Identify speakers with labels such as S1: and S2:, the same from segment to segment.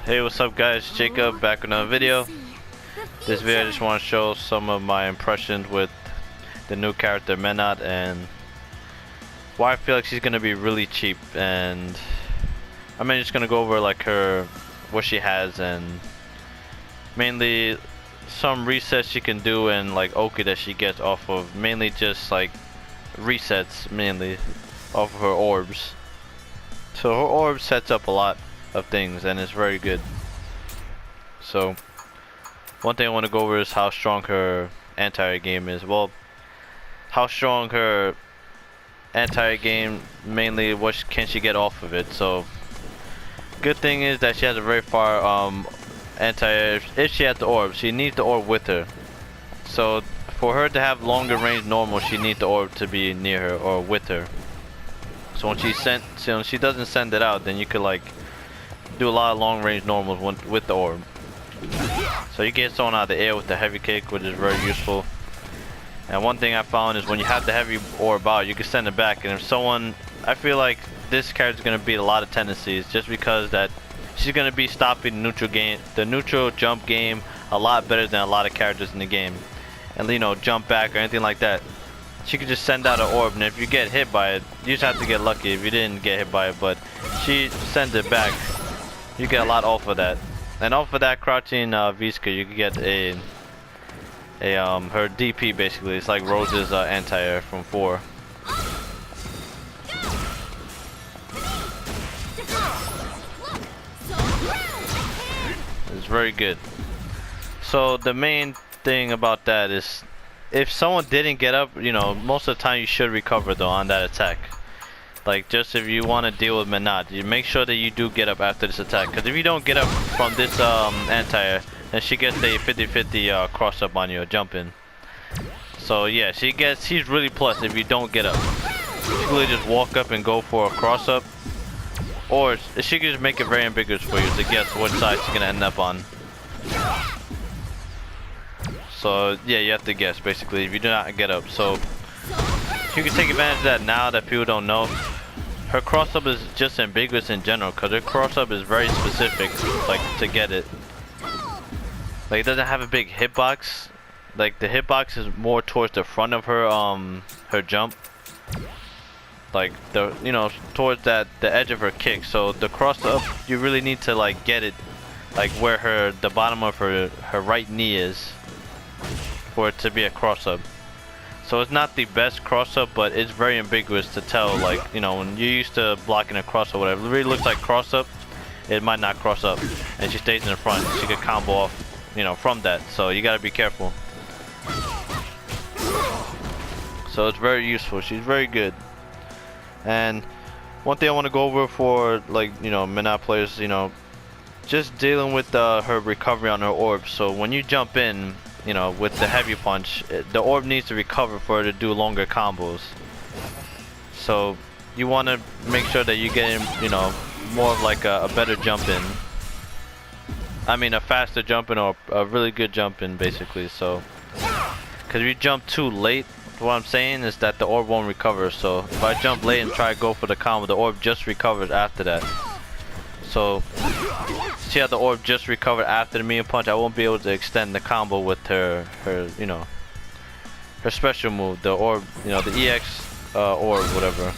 S1: Hey, what's up guys? Jacob back with another video. This video I just want to show some of my impressions with the new character Menat and why I feel like she's gonna be really cheap, and I'm just gonna go over like what she has and mainly some resets she can do and like Oki that she gets off of, mainly just like resets mainly off of her orbs. So her orb sets up a lot of things and it's very good. So one thing I want to go over is how strong her anti-air game is. Well, how strong her anti-air game, mainly what can she get off of it. So good thing is that she has a very far anti-air. If she has the orb, she needs the orb with her. So for her to have longer range normal, she needs the orb to be near her or with her. So when she doesn't send it out, then you could like do a lot of long range normals with the orb. So you get someone out of the air with the heavy kick, which is very useful. And one thing I found is when you have the heavy orb out, you can send it back. And if someone, I feel like this character is gonna beat a lot of tendencies just because that she's gonna be stopping the neutral jump game a lot better than a lot of characters in the game. And you know, jump back or anything like that. She could just send out an orb, and if you get hit by it, you just have to get lucky if you didn't get hit by it. But she sends it back, you get a lot off of that. And off of that crouching Visca, you can get her DP basically. It's like Rose's anti-air from 4. It's very good. So the main thing about that is, if someone didn't get up, you know, most of the time you should recover though on that attack. Like just if you want to deal with Menat, you make sure that you do get up after this attack. Because if you don't get up from this anti-air, then she gets a 50-50 cross up on you, a jump in. So yeah, she's really plus if you don't get up. You can really just walk up and go for a cross up. Or she can just make it very ambiguous for you to guess what side she's gonna end up on. So yeah, you have to guess basically if you do not get up. So you can take advantage of that now that people don't know. Her cross up is just ambiguous in general because her cross up is very specific, like to get it. Like it doesn't have a big hitbox. Like the hitbox is more towards the front of her her jump. Like towards the edge of her kick. So the cross up, you really need to like get it like where the bottom of her right knee is for it to be a cross up. So it's not the best cross up, but it's very ambiguous to tell, like, you know, when you're used to blocking a cross or whatever, it really looks like cross up, it might not cross up. And she stays in the front, she could combo off, you know, from that. So you gotta be careful. So it's very useful, she's very good. And one thing I want to go over for, like, you know, Menat players, you know, just dealing with her recovery on her orb. So when you jump in, you know, with the heavy punch, the orb needs to recover for her to do longer combos. So you want to make sure that you get in, you know, more of like a better jump in. I mean a faster jump in or a really good jump in basically. So because if you jump too late, what I'm saying is that the orb won't recover. So if I jump late and try to go for the combo, the orb just recovers after that. So see how the orb just recovered after the medium punch, I won't be able to extend the combo with her you know, her special move, the orb, you know, the EX orb, whatever.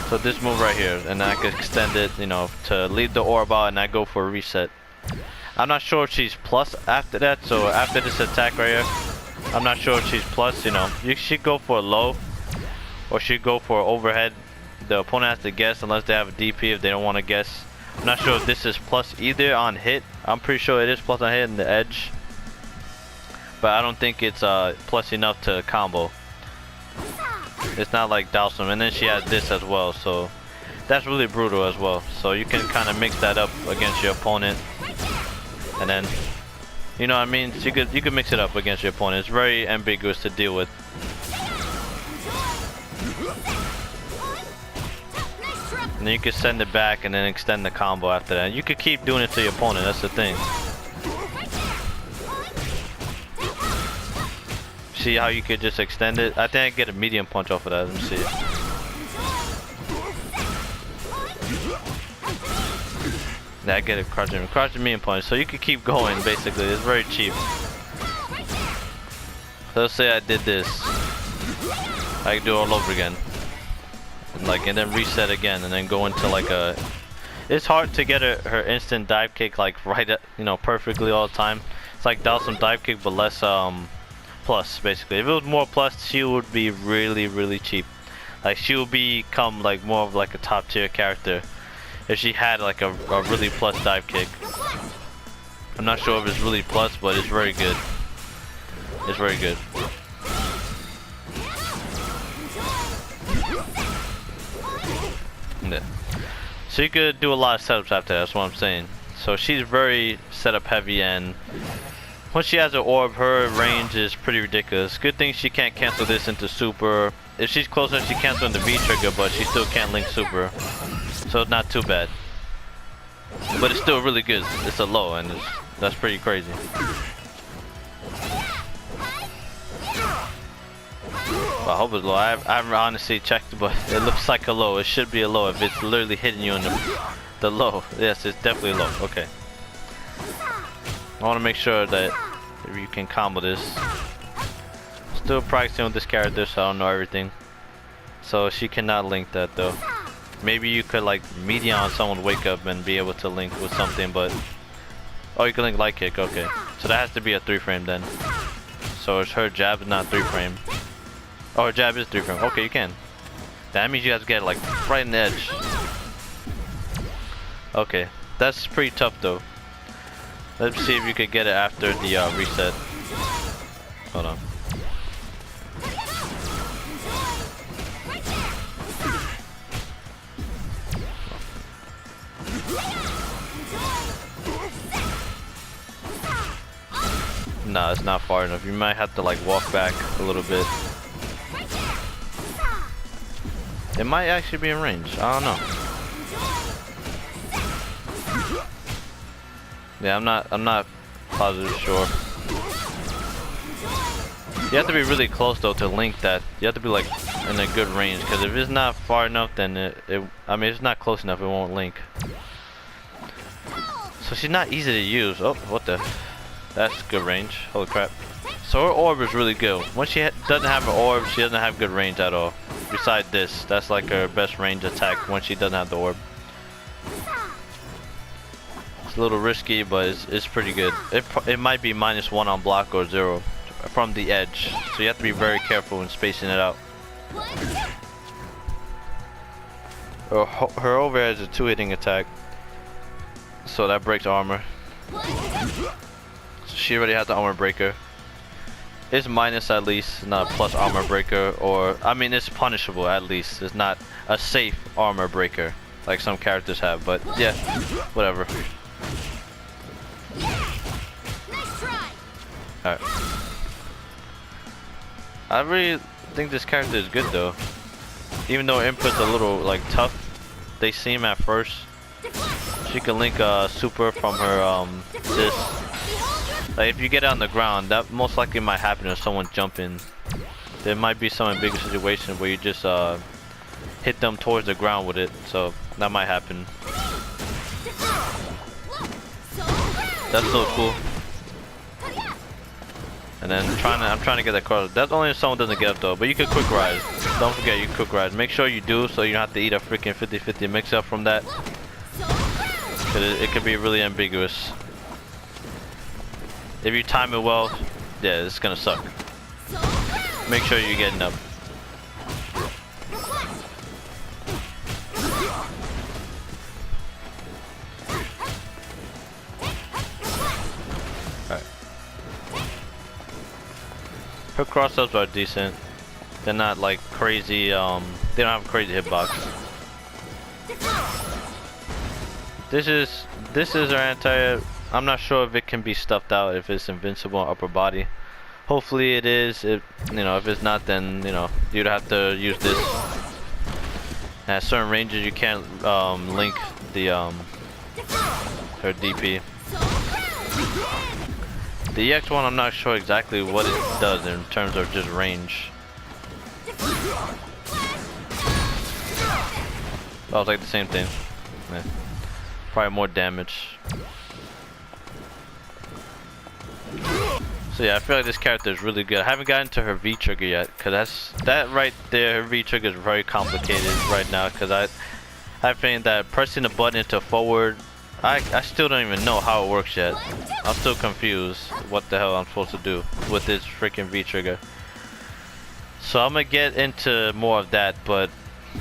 S1: So this move right here, and I could extend it, you know, to leave the orb out and I go for a reset. I'm not sure if she's plus after that, so after this attack right here, I'm not sure if she's plus, you know. You should go for a low, or she'd go for overhead. The opponent has to guess unless they have a DP if they don't want to guess. I'm not sure if this is plus either on hit. I'm pretty sure it is plus on hit in the edge. But I don't think it's plus enough to combo. It's not like Dowsum. And then she has this as well. So that's really brutal as well. So you can kind of mix that up against your opponent. And then, you know what I mean? So you could mix it up against your opponent. It's very ambiguous to deal with. And then you can send it back and then extend the combo after that. You could keep doing it to your opponent, that's the thing. See how you could just extend it? I think I get a medium punch off of that, let me see. Yeah, I get it, crouching me in punch. So you can keep going, basically. It's very cheap. So let's say I did this. I can do it all over again. And then reset again, and then go into like a... It's hard to get her instant dive kick like right at, you know, perfectly all the time. It's like Dawson dive kick, but less plus, basically. If it was more plus, she would be really cheap. Like, she would become like more of like a top tier character if she had like a really plus dive kick. I'm not sure if it's really plus, but it's very good. It's very good. Yeah. So you could do a lot of setups after that, that's what I'm saying. So she's very setup heavy, and once she has an orb, her range is pretty ridiculous. Good thing she can't cancel this into super. If she's close enough, she cancels into V trigger, but she still can't link super. So it's not too bad. But it's still really good. It's a low, and that's pretty crazy. Well, I hope it's low. I haven't honestly checked, but it looks like a low. It should be a low if it's literally hitting you in the low. Yes, it's definitely low. Okay. I want to make sure that if you can combo this. Still practicing with this character, so I don't know everything. So she cannot link that though. Maybe you could like medium on someone, wake up and be able to link with something, but oh, you can link light kick. Okay, so that has to be a 3-frame then. So it's her jab is not 3-frame. Oh, her jab is 3-frame. Okay, you can. That means you have to get it like right in the edge. Okay, that's pretty tough though. Let's see if you could get it after the reset. Hold on. Nah, it's not far enough. You might have to like walk back a little bit. It might actually be in range. I don't know. Yeah, I'm not positive sure. You have to be really close though to link that. You have to be like in a good range, because if it's not far enough, then I mean, if it's not close enough, it won't link. So she's not easy to use. Oh, what the? That's good range. Holy crap. So her orb is really good. When she doesn't have an orb, she doesn't have good range at all. Besides this, that's like her best range attack when she doesn't have the orb. It's a little risky, but it's pretty good. It might be -1 on block or 0 from the edge. So you have to be very careful when spacing it out. Her overhead is a 2-hitting attack. So that breaks armor. So she already has the armor breaker. It's minus at least, not plus armor breaker, or I mean it's punishable at least. It's not a safe armor breaker like some characters have, but yeah, whatever. Alright. I really think this character is good though. Even though input's a little like tough, they seem at first. She can link super from her this. Like if you get on the ground, that most likely might happen if someone's jumping. There might be some bigger situation where you just hit them towards the ground with it, so that might happen. That's so cool. And then I'm trying to get that cross. That's only if someone doesn't get up though, but you could quick rise. Don't forget you quick rise. Make sure you do, so you don't have to eat a freaking 50-50 mix up from that. Cause it could be really ambiguous. If you time it well, yeah, it's gonna suck. Make sure you're getting up. Alright. Her cross-ups are decent. They're not like crazy, they don't have a crazy hitbox. This is her anti. I'm not sure if it can be stuffed out, if it's invincible on upper body. Hopefully it is. You know, if it's not, then you know you'd have to use this. At certain ranges, you can't link the her DP. The EX one, I'm not sure exactly what it does in terms of just range. That was like the same thing. Yeah. probably more damage. So yeah, I feel like this character is really good. I haven't gotten to her V trigger yet, cause that right there. Her V trigger is very complicated right now, cause I think that pressing the button into forward, I still don't even know how it works yet. I'm still confused what the hell I'm supposed to do with this freaking V trigger. So I'm gonna get into more of that, but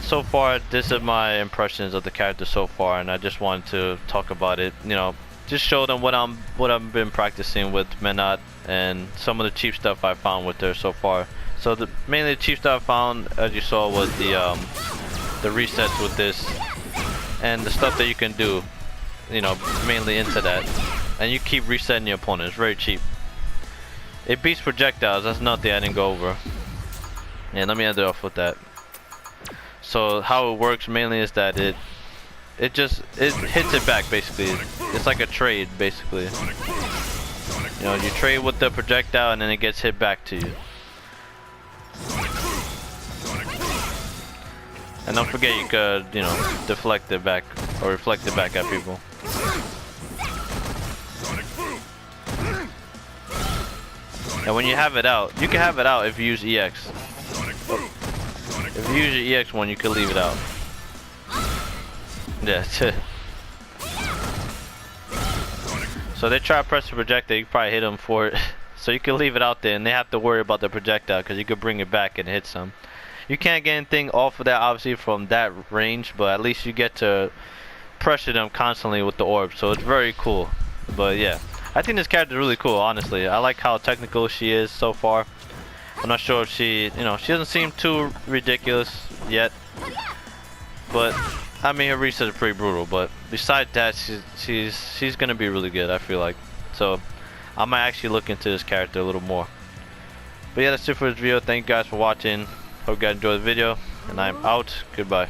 S1: so far this is my impressions of the character so far, and I just wanted to talk about it. You know, just show them what I've been practicing with Menat and some of the cheap stuff I found with her so far. So mainly the cheap stuff I found, as you saw, was the resets with this and the stuff that you can do. You know, mainly into that, and you keep resetting your opponent. It's very cheap. It beats projectiles. That's nothing I didn't go over. Yeah, let me end it off with that. So how it works mainly is that it hits it back basically. It's like a trade basically. You know, you trade with the projectile and then it gets hit back to you. And don't forget you could, you know, deflect it back or reflect it back at people. And when you have it out, you can have it out if you use EX. If you use your EX one, you can leave it out. Yeah, that's it. So they try to press the projectile, you can probably hit them for it. So you can leave it out there and they have to worry about the projectile because you could bring it back and hit some. You can't get anything off of that obviously from that range, but at least you get to pressure them constantly with the orb, so it's very cool. But yeah, I think this character is really cool, honestly. I like how technical she is so far. I'm not sure if she, you know, she doesn't seem too ridiculous yet. But I mean, her resets are pretty brutal. But besides that, she's gonna be really good, I feel like. So I might actually look into this character a little more. But yeah, that's it for this video. Thank you guys for watching. Hope you guys enjoyed the video, and I'm out. Goodbye.